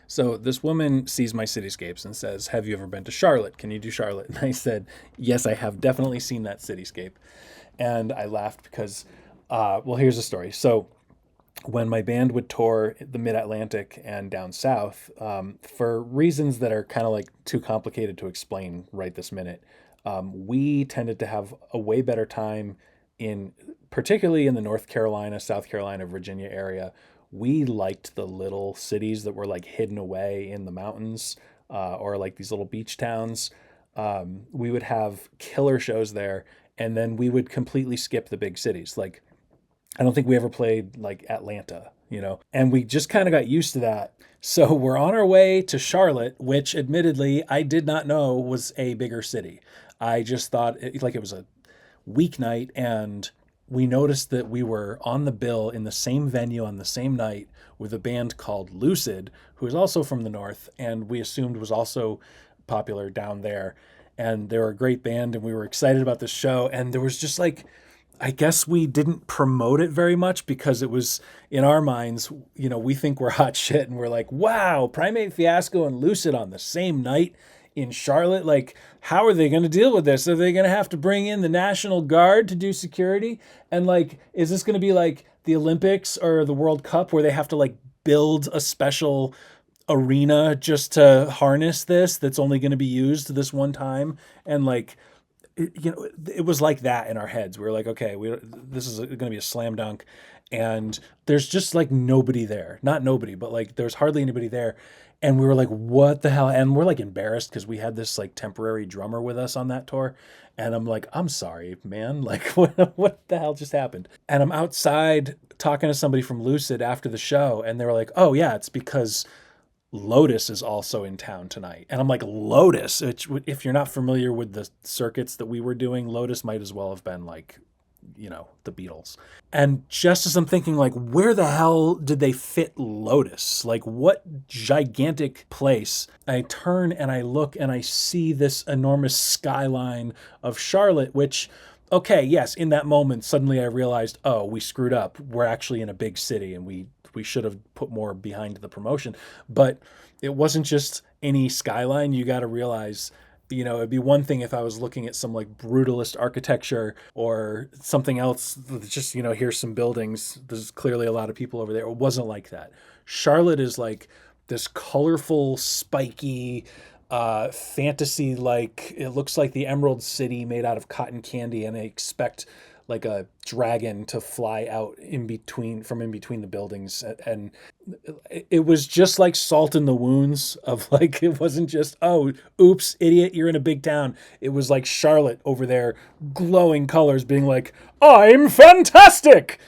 So this woman sees my cityscapes and says, "Have you ever been to Charlotte? Can you do Charlotte?" And I said, "Yes, I have definitely seen that cityscape." And I laughed because, well, here's the story. So when my band would tour the Mid Atlantic and down south, for reasons that are kind of like too complicated to explain right this minute, we tended to have a way better time in, particularly in the North Carolina, South Carolina, Virginia area. We liked the little cities that were like hidden away in the mountains, or like these little beach towns. We would have killer shows there, and then we would completely skip the big cities. Like I don't think we ever played like Atlanta, and we just kind of got used to that. So we're on our way to Charlotte, which admittedly I did not know was a bigger city. I just thought like it was a weeknight, and we noticed that we were on the bill in the same venue on the same night with a band called Lucid, who is also from the north, and we assumed was also popular down there. And they were a great band, and we were excited about this show. And there was just like, I guess we didn't promote it very much because it was in our minds, we think we're hot shit and we're like, wow, Primate Fiasco and Lucid on the same night in Charlotte. Like, how are they going to deal with this? Are they going to have to bring in the National Guard to do security? And like, is this going to be like the Olympics or the World Cup where they have to like build a special arena just to harness this that's only going to be used this one time? And like, it was like that in our heads. We were like, okay, this is going to be a slam dunk. And there's just like nobody there. Not nobody, but like there's hardly anybody there. And we were like, what the hell? And we're like embarrassed because we had this like temporary drummer with us on that tour. And I'm like, I'm sorry, man. Like, what the hell just happened? And I'm outside talking to somebody from Lucid after the show. And they were like, oh, yeah, it's because Lotus is also in town tonight. And I'm like, Lotus? If you're not familiar with the circuits that we were doing, Lotus might as well have been like, the Beatles. And just as I'm thinking, like, where the hell did they fit Lotus? Like, what gigantic place? I turn and I look and I see this enormous skyline of Charlotte, which, okay, yes, in that moment, suddenly I realized, oh, we screwed up. We're actually in a big city and we should have put more behind the promotion. But it wasn't just any skyline. You got to realize, it'd be one thing if I was looking at some like brutalist architecture or something else. Just, here's some buildings. There's clearly a lot of people over there. It wasn't like that. Charlotte is like this colorful, spiky, fantasy, like it looks like the Emerald City made out of cotton candy, and I expect like a dragon to fly out in between the buildings. And it was just like salt in the wounds of like, it wasn't just, oh, oops, idiot, you're in a big town. It was like Charlotte over there, glowing colors, being like, I'm fantastic.